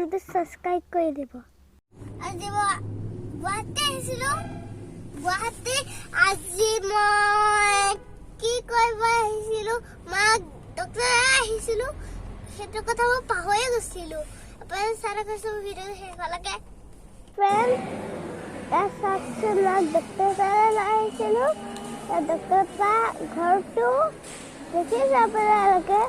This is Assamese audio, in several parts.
চেনেলটো সাবস্ক্ৰাইব কৰি দিব। আজি গুৱাহাটী আহিছিলোঁ। গুৱাহাটী আজি মই কি কৰিব আহিছিলোঁ, মাক ডক্টৰ আহিছিলোঁ, সেইটো কথা মই পাহৰি গৈছিলোঁ। আপুনি চাই কৈছোঁ ভিডিঅ' শেষলৈকে। ফ্ৰেণ্ড ডক্টৰ আহিছিলোঁ। ডক্টৰ পৰা ঘৰটো দেখিছে আপোনালোকে।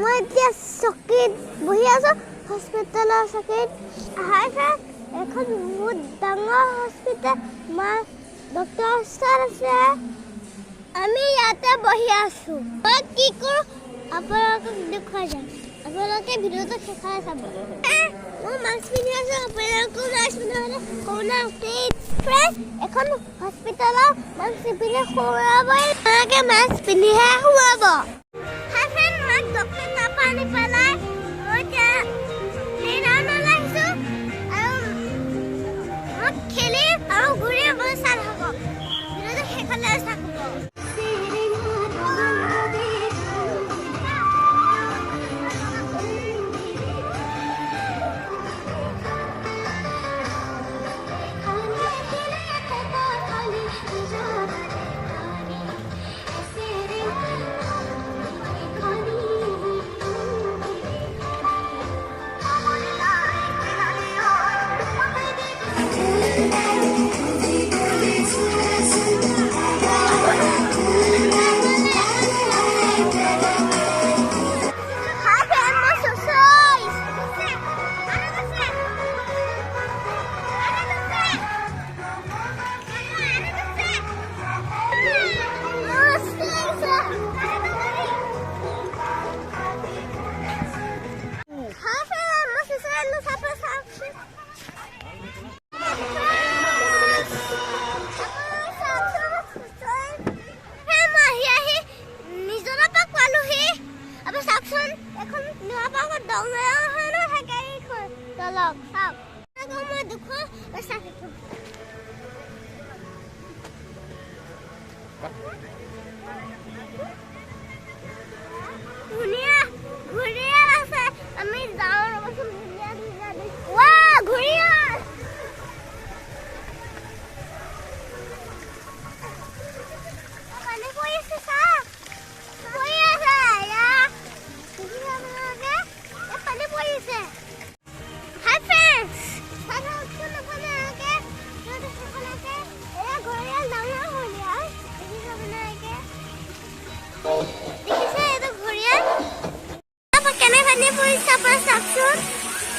মই এতিয়া চকীত বহি আছোঁ, হস্পিটেলৰ চকীত। এখন বহুত ডাঙৰ হস্পিটেল, ডক্টৰ ওচৰত আছে। আমি ইয়াতে বহি আছোঁ। মই কি কৰোঁ আপোনালোকক দেখুৱাই যাম। আপোনালোকে ভিডিঅ'টো শেষলৈ চাব। মই মাস্ক পিন্ধি আছোঁ, আপোনালোকেও মাস্ক পিন্ধিলে কৰোণা ফ্ৰেণ্ড এখন হস্পিটেলত মাস্ক নিপিন্ধি সোমাবই নালাগে, মাস্ক পিন্ধিহে সোমাব। হাই ফ্ৰেণ্ড, মই ডক্টৰ তাৰপৰা আনি পেলাই মই প্লেগ্ৰাউণ্ডলৈ আহিছোঁ আৰু মই খেলিম আৰু ঘূৰিম। মই চাই থাকক, ভিডিঅ'টো শেষলৈ চাব।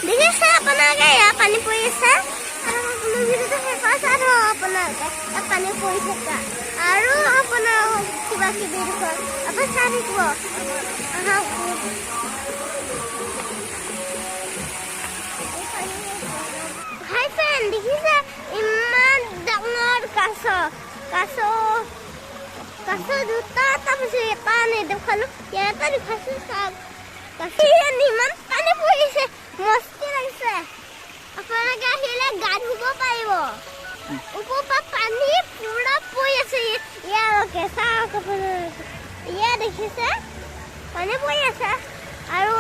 দেখিছে আপোনালোকে, ইয়াত পানী পৰি আছে। পানী পৰি থকা আৰু আপোনাৰ কিবা কিবি দেখুৱাম, আপুনি চাই থাকিব। হাই ফ্ৰেণ্ড, দেখিছে ইমান ডাঙৰ কাছ দুটা, তাৰপিছত এটা নেদেখালোঁ, ইয়াতে দেখাইছোঁ। চাওক ইমান পানী পৰিছে, মস্তি লাগিছে। আপোনালোকে আহিলে গা ধুব পাৰিব। ওপৰৰ পৰা পানী পুৰা পৰি আছে ইয়ালৈকে। চাওক আপোনালোকে, ইয়াত দেখিছে পানী পৰি আছে আৰু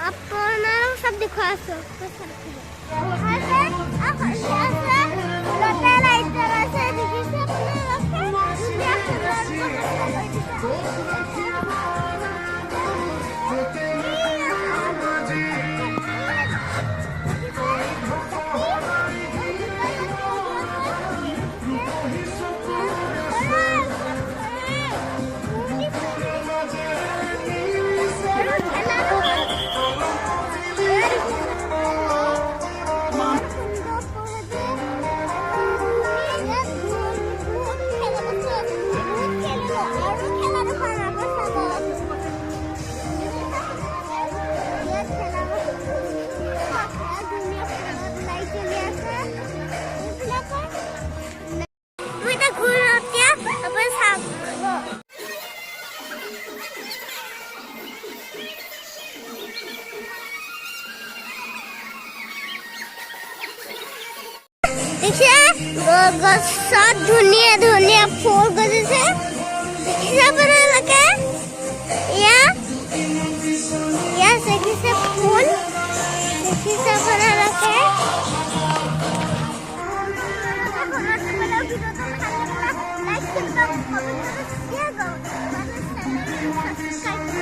আপোনালোক চব দেখুৱাই আছোঁ। গছত ধুনীয়া ধুনীয়া ফুল গজিছে, দেখিছে আপোনালোকে। ছাবস্ক্ৰাইব